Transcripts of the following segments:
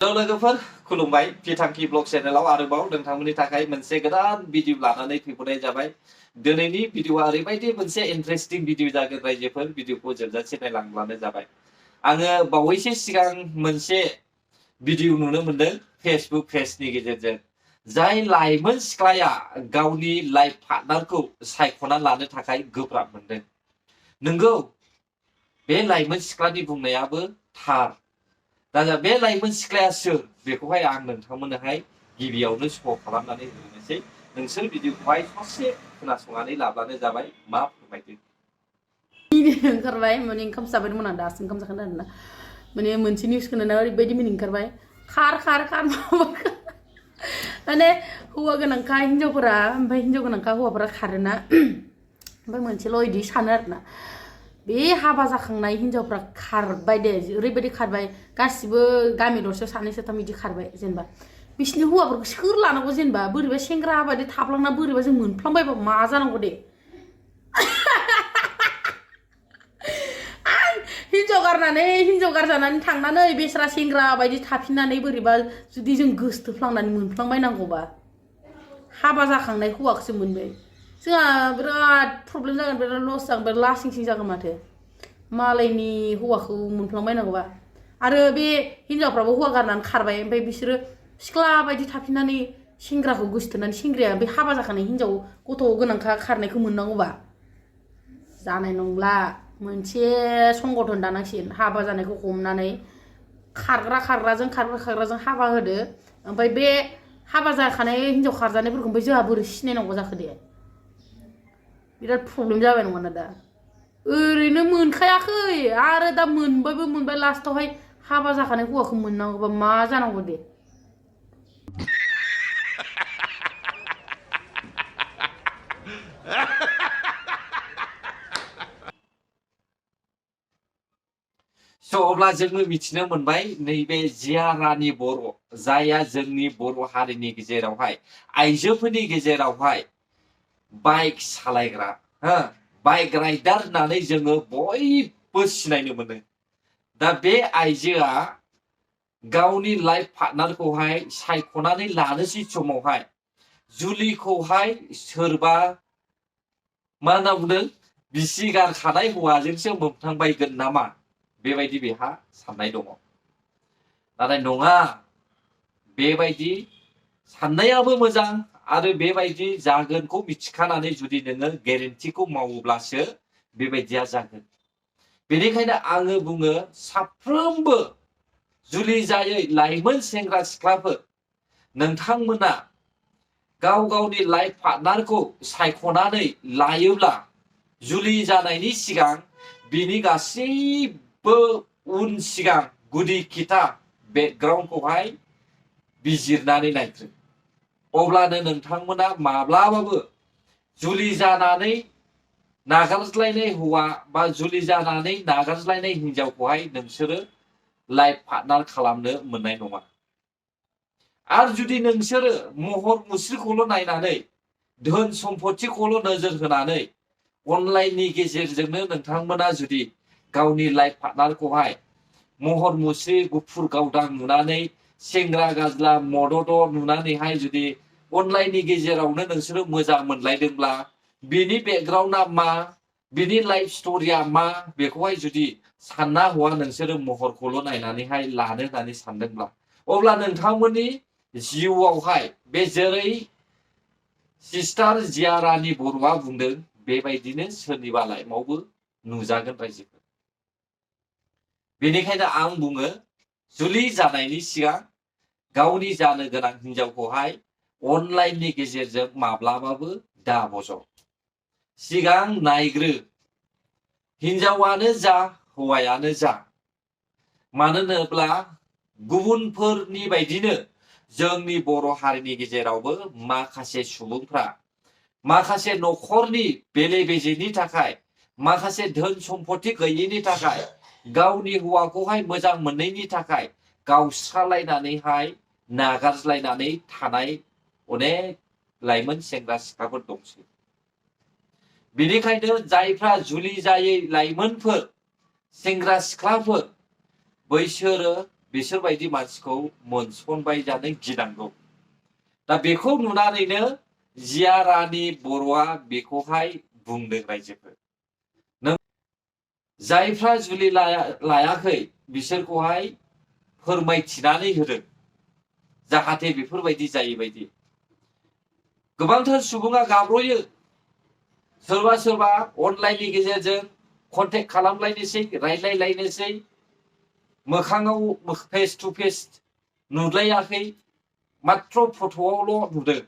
लोगोफोर खुलुमबाय बिथांखि ब्लग चेनेलाव आरोबाव नोंथांमोननि थाखाय मोनसे गोदान भिडिअ लानानै फैबावनाय जाबाय। दिनैनि भिडिअआ ओरैबायदि मोनसे इन्टारेस्टिं भिडिअ जागोन रायजोफोर, भिडिअखौ जोबजासे नायलांब्लानो जाबाय। आङो बावैसो सिगां मोनसे भिडिअ नुनो मोनदों फेसबुक पेजनि गेजेरजों, जाय लाइमोन सिख्लाया गावनि लाइफ पार्टनारखौ सायख'ना लानो थाखाय गोब्राब मोनदों। नंगौ, बे लाइमोन सिख्लानि बुंनायाबो थार। दा बे लाइमोन सिख्लाया सोर बेखौहाय आं नोंथांमोननोहाय गिबियावनो श' खालामनानै होनोसै। नोंसोर भिडिअखौहाय ससे खोनासंनानै लाब्लानो जाबाय मा फोरमायदों। ओंखारबाय माने ओंखाम जाबायमोन आं दासो ओंखाम जाखांदों आरोना। माने मोनसे निउस खोनाना ओरैबायदि मिनिं ओंखारबाय, खार माने हौवा गोनांखा हिनजावफोरा, ओमफ्राय हिनजाव गोनांखा हौवाफोरा खारोना। ओमफ्राय मोनसेल' इदि सानो आरोना, बे हाबा जाखांनाय हिनजावफ्रा खारबाय दे, ओरैबायदि खारबाय, गासिबो गामि दरसेयाव सानै साथाम बिदि खारबाय। जेनेबा बिसिनि हौवाफोरखौ सोर लानांगौ, जेनेबा बोरैबा सेंग्रा बायदि थाफ्लांना बोरैबा जों मोनफ्लांबायबा मा जानांगौ दे। हिनजाव गारजानानै थांनानै बेस्रा सेंग्रा बायदि थाफिननानै बोरैबा जुदि जों गोसोथोफ्लांनानै मोनफ्लांबायनांगौबा हाबा जाखांनाय हौवाखौसो मोनबाय, जोंहा बिराद प्रब्लेम जागोन, बिराद लस जागोन, बिराद लासिं सिं जागोन माथो मालायनि हौवाखौ मोनफ्लांबायनांगौबा। आरो बे हिनजावफ्राबो हौवा गारनानै खारबाय, ओमफ्राय बिसोरो सिख्ला बायदि थाफिननानै सेंग्राखौ गोसोथोनानै सेंग्राया बे हाबा जाखानाय हिनजाव गथ' गोनांखा खारनायखौ मोननांगौबा जानाय नंला। मोनसे संगठन दानांसिगोन, हाबा जानायखौ हमनानै खारग्राजों हाबा होदो। ओमफ्राय बे हाबा जाखानाय हिनजाव खारजानायफोरखौ ओमफ्राय जोंहा बोरै सिनायनांगौ जाखो दे। बिराद प्रब्लेम जाबाय नङाना दा। ओरैनो मोनखायाखै आरो दा मोनबाय लास्टावहाय हाबा जाखानाय हौवाखौ मोननांगौबा मा जानांगौ दे। अब्ला जोङो मिथिनो मोनबाय नैबे जिया रानि बर', जायहा जोंनि बर' हारिनि गेजेरावहाय आइजोफोरनि गेजेरावहाय बाइक सालायग्रा, बाइक राइडार होननानै जोङो बयबो सिनायनो मोनो। दा बे आइजोआ गावनि लाइफ पार्टनारखौहाय सायख'नानै लानोसै समावहाय जुलिखौहाय सोरबा मा होनना बुंदों, बिसि गारखानाय हौवाजोंसो मोनफ्लांबायगोन नामा, बेबायदि बेहा साननाय दङ। नाथाय नङा, बेबायदि साननायाबो मोजां, आरो बेबायदि जागोनखौ मिथिखानानै जुदि नोङो गेरेन्टिखौ मावोब्लासो बेबायदिया जागोन। बेनिखायनो आङो बुङो, साफ्रोमबो जुलि जायै लाइमोन सेंग्रा सिख्लाफोर, नोंथांमोना गाव गावनि लाइफ पार्टनारखौ सायख'नानै लायोब्ला जुलि जानायनि सिगां बिनि गासैबो उन सिगां गुदि खिथा बेकग्राउन्डखौहाय बिजिरनानै नायग्रो। अब्लानो नोंथांमोना माब्लाबाबो जुलि जानानै नागारज्लायनाय हौवा बा जुलि जानानै नागारज्लायनाय हिनजावखौहाय नोंसोरो लाइफ पार्टनार खालामनो मोननाय नङा। आरो जुदि नोंसोरो महर मुस्रिखौल' नायनानै, धोन सम्पथिखौल' नोजोर होनानै अनलाइननि गेजेरजोंनो नोंथांमोना जुदि गावनि लाइफ पार्टनारखौहाय महर मुस्रि गुफुर गावदां नुनानै, सेंग्रा गाज्ला मदद नुनानैहाय जुदि अनलाइननि गेजेरावनो नोंसोरो मोजां मोनलायदोंब्ला, बिनि बेकग्राउन्डआ मा, बिनि लाइफ स्ट'रिया मा, बेखौहाय जुदि सानना हवा नोंसोरो महरखौल' नायनानैहाय लानो होननानै सानदोंब्ला, अब्ला नोंथांमोननि जिउआवहाय बे जेरै सिस्टार जिया रानि बर'आ बुंदों, बेबायदिनो सोरनिबा लाइफआवबो नुजागोन रायजोफोर। बेनिखायनो आं बुङो, जुलि जानायनि सिगां गावनि जानो गोनां हिनजावखौहाय अनलाइननि गेजेरजों माब्लाबाबो दाबज'। सिगां नायग्रो, हिनजावानो जा हौवायानो जा। मानो होनोब्ला गुबुनफोरनि बायदिनो जोंनि बर' हारिनि गेजेरावबो माखासे सुबुंफ्रा माखासे न'खरनि बेले बेजेनि थाखाय, माखासे धोन सम्पति गैयैनि थाखाय, गावनि हौवाखौहाय मोजां मोनैनि थाखाय गावस्रालायनानैहाय नागारज्लायनानै थानाय अनेक लाइमोन सेंग्रा सिख्लाफोर दंसै। बेनिखायनो जायफ्रा जुलि जायै लाइमोनफोर, सेंग्रा सिख्लाफोर, बैसोरो बिसोरबायदि मानसिखौ मोनसनबाय जानो गिनांगौ। दा बेखौ नुनानैनो जिया रानि बर'आ बेखौहाय बुंदों रायजोफोर, नों जायफ्रा जुलि लायाखै बिसोरखौहाय फोरमायथिनानै होदों जाहाथे बेफोरबायदि जायैबायदि। गोबांथार सुबुङा गाब्र'यो, सोरबा सोरबा अनलाइननि गेजेरजों कन्टेक्ट खालामलायनोसै, रायज्लायलायनोसै, मोखाङाव फेस टु फेस नुलायाखै, मात्र फट'आवल' नुदों।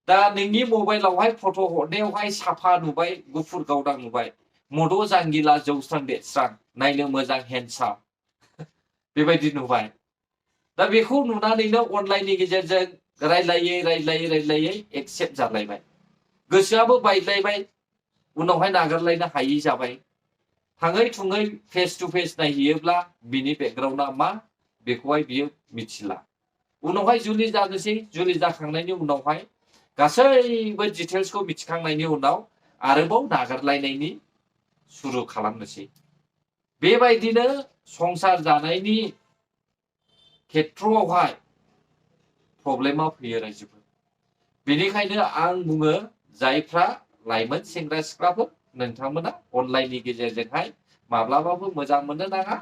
दा नोंनि मबाइलावहाय फट' हरनायावहाय साफा नुबाय, गुफुर गावदां नुबाय, मद' जांगिला जौस्रां देरस्रां, नायनो मोजां हेन्डसाम बेबायदि नुबाय। दा बेखौ नुनानैनो अनलाइननि गेजेरजों रायज्लायै एक्सेप्ट जालायबाय, गोसोआबो बायलायबाय, उनावहाय नागारलायनो हायि जाबाय। थाङै थुङै फेस टु फेस नायहैयोब्ला बिनि बेकग्राउन्डआ मा बेखौहाय बियो मिथिला। उनावहाय जुलि जानोसै, जुलि जाखांनायनि उनावहाय गासैबो डिटेल्सखौ मिथिखांनायनि उनाव आरोबाव नागारलायनायनि सुरु खालामनोसै। बेबायदिनो संसार जानायनि खेथ्रआवहाय प्रब्लेमा फैयो रायजोफोर। बेनिखायनो आं बुङो, जायफ्रा लाइमोन सेंग्रा सिख्लाफोर, नोंथांमोना अनलाइननि गेजेरजोंहाय माब्लाबाबो मोजां मोननो नाङा।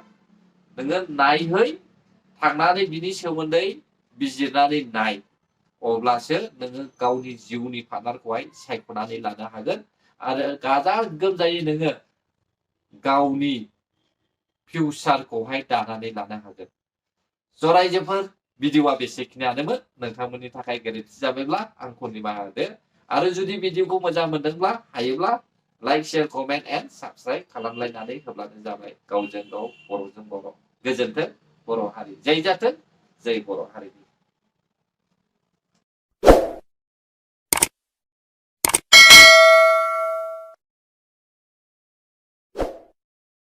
नोङो नायहै, थांनानै बिनि सोमोन्दै बिजिरनानै नाय, अब्लासो नोङो गावनि जिउनि पार्टनारखौहाय सायख'नानै लानो हागोन आरो गाजा गोमजायै नोङो गावनि फिउचारखौहाय दानानै लानो हागोन। स' रायजोफोर, भिडिअआ बेसेखिनियानोमोन। नोंथांमोननि थाखाय गोरोन्थि जाबायब्ला आंखौ निमाहा होदो आरो जुदि भिडिअखौ मोजां मोनदोंब्ला हायोब्ला like, share, comment and subscribe खालामलायनानै होब्लानो जाबाय। गावजों गाव, बर'जों बर'। गोजोन्थों बर' हारि। जय जाथों, जय बर' हारिनि।